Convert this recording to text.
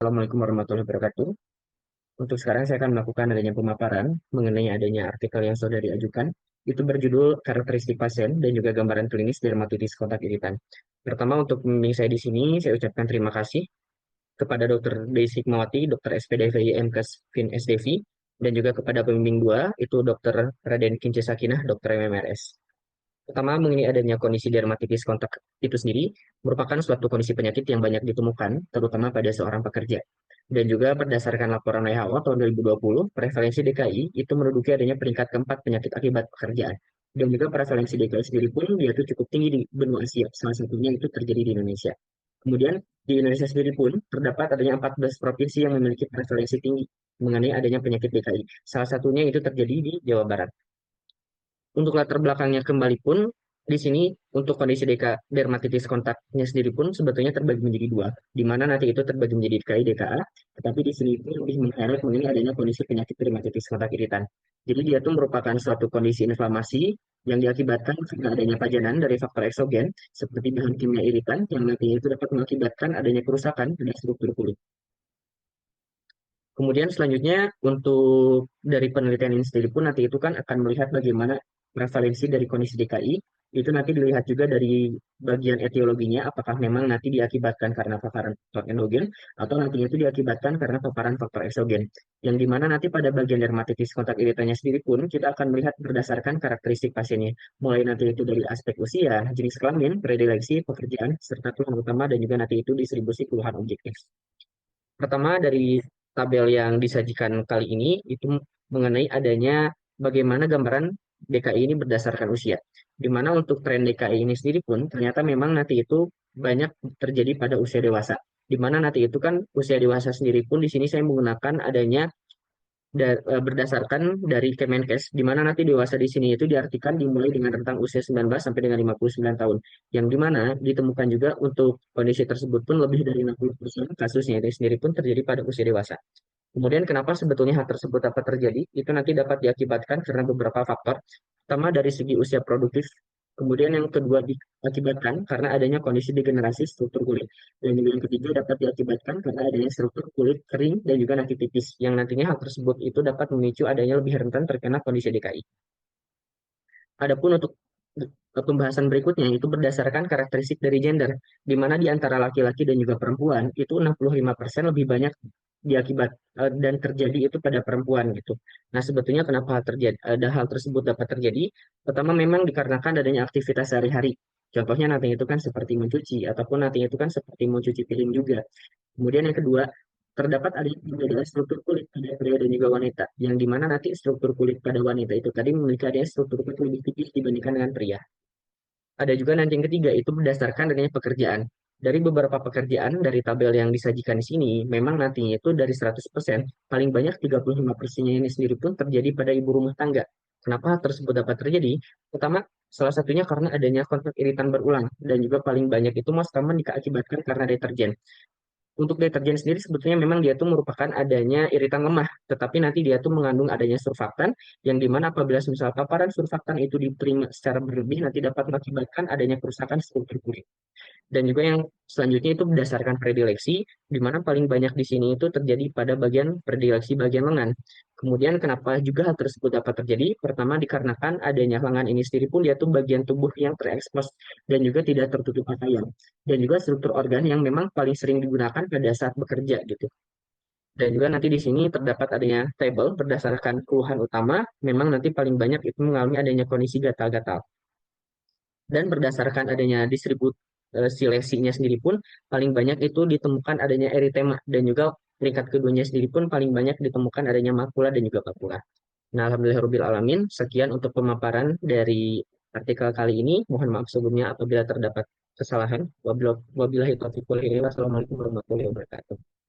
Assalamualaikum warahmatullahi wabarakatuh. Untuk sekarang saya akan melakukan adanya pemaparan mengenai adanya artikel yang saudari ajukan. Itu berjudul karakteristik pasien dan juga gambaran klinis dermatitis kontak iritan. Pertama, untuk pembimbing saya di sini, saya ucapkan terima kasih kepada Dr. Desi Hikmawati, Dr. SPDVI MKes Fin SDV, dan juga kepada pembimbing dua, itu Dr. Raden Kince Sakinah, Dr. MMRS. Pertama, mengenai adanya kondisi dermatitis kontak itu sendiri merupakan suatu kondisi penyakit yang banyak ditemukan, terutama pada seorang pekerja. Dan juga berdasarkan laporan WHO tahun 2020, prevalensi DKI itu menduduki adanya peringkat keempat penyakit akibat pekerjaan. Dan juga prevalensi DKI sendiri pun dia itu cukup tinggi di benua Asia, salah satunya itu terjadi di Indonesia. Kemudian di Indonesia sendiri pun terdapat adanya 14 provinsi yang memiliki prevalensi tinggi mengenai adanya penyakit DKI. Salah satunya itu terjadi di Jawa Barat. Untuk latar belakangnya kembali pun, di sini untuk kondisi dermatitis kontaknya sendiri pun sebetulnya terbagi menjadi dua, di mana nanti itu terbagi menjadi DKI, DKA, tetapi di sini itu lebih meng-highlight mengenai adanya kondisi penyakit dermatitis kontak iritan. Jadi dia itu merupakan suatu kondisi inflamasi yang diakibatkan karena adanya pajanan dari faktor eksogen, seperti bahan kimia iritan, yang nantinya itu dapat mengakibatkan adanya kerusakan pada struktur kulit. Kemudian selanjutnya untuk dari penelitian ini sendiri pun nanti itu kan akan melihat bagaimana prevalensi dari kondisi DKI. Itu nanti dilihat juga dari bagian etiologinya, apakah memang nanti diakibatkan karena paparan faktor endogen atau nantinya itu diakibatkan karena paparan faktor eksogen. Yang dimana nanti pada bagian dermatitis kontak iritannya sendiri pun kita akan melihat berdasarkan karakteristik pasiennya. Mulai nanti itu dari aspek usia, jenis kelamin, predileksi, pekerjaan, serta keluhan utama dan juga nanti itu distribusi keluhan objektif. Pertama dari tabel yang disajikan kali ini itu mengenai adanya bagaimana gambaran DKI ini berdasarkan usia. Di mana untuk tren DKI ini sendiri pun ternyata memang nanti itu banyak terjadi pada usia dewasa. Di mana nanti itu kan usia dewasa sendiri pun di sini saya menggunakan adanya berdasarkan dari Kemenkes, di mana nanti dewasa di sini itu diartikan dimulai dengan rentang usia 19 sampai dengan 59 tahun, yang di mana ditemukan juga untuk kondisi tersebut pun lebih dari 60% kasusnya itu sendiri pun terjadi pada usia dewasa. Kemudian kenapa sebetulnya hal tersebut dapat terjadi? Itu nanti dapat diakibatkan karena beberapa faktor. Pertama dari segi usia produktif, kemudian yang kedua diakibatkan karena adanya kondisi degenerasi struktur kulit. Dan juga yang ketiga dapat diakibatkan karena adanya struktur kulit kering dan juga nanti tipis, yang nantinya hal tersebut itu dapat memicu adanya lebih rentan terkena kondisi DKI. Adapun untuk pembahasan berikutnya itu berdasarkan karakteristik dari gender, di mana di antara laki-laki dan juga perempuan itu 65% lebih banyak diakibat dan terjadi itu pada perempuan gitu. Nah, sebetulnya kenapa terjadi ada hal tersebut dapat terjadi? Pertama memang dikarenakan adanya aktivitas sehari-hari. Contohnya nantinya itu kan seperti mencuci ataupun nantinya itu kan seperti mencuci piring juga. Kemudian yang kedua, terdapat ada perbedaan struktur kulit pada pria dan juga wanita, yang dimana nanti struktur kulit pada wanita itu tadi memiliki adanya struktur kulit lebih tipis dibandingkan dengan pria. Ada juga nanti yang ketiga, itu berdasarkan adanya pekerjaan. Dari beberapa pekerjaan dari tabel yang disajikan di sini, memang nantinya itu dari 100%, paling banyak 35%-nya ini sendiri pun terjadi pada ibu rumah tangga. Kenapa hal tersebut dapat terjadi? Pertama, salah satunya karena adanya konflik iritan berulang, dan juga paling banyak itu most common diakibatkan karena deterjen. Untuk deterjen sendiri sebetulnya memang dia tuh merupakan adanya iritan lemah, tetapi nanti dia tuh mengandung adanya surfaktan, yang dimana apabila misal paparan surfaktan itu diterima secara berlebih nanti dapat mengakibatkan adanya kerusakan struktur kulit. Dan juga yang selanjutnya itu berdasarkan predileksi, di mana paling banyak di sini itu terjadi pada bagian predileksi bagian lengan. Kemudian kenapa juga hal tersebut dapat terjadi? Pertama dikarenakan adanya lengan ini sendiri pun dia tuh bagian tubuh yang terekspos dan juga tidak tertutup pakaian. Dan juga struktur organ yang memang paling sering digunakan pada saat bekerja gitu. Dan juga nanti di sini terdapat adanya table berdasarkan keluhan utama, memang nanti paling banyak itu mengalami adanya kondisi gatal-gatal. Dan berdasarkan adanya distribusi lesinya sendiri pun paling banyak itu ditemukan adanya eritema dan juga peringkat keduanya sendiri pun paling banyak ditemukan adanya makula dan juga papula. Nah, alhamdulillahirabbil alamin, sekian untuk pemaparan dari artikel kali ini. Mohon maaf sebelumnya apabila terdapat kesalahan. Wabillahi taufiq wal hidayah. Wassalamualaikum warahmatullahi wabarakatuh.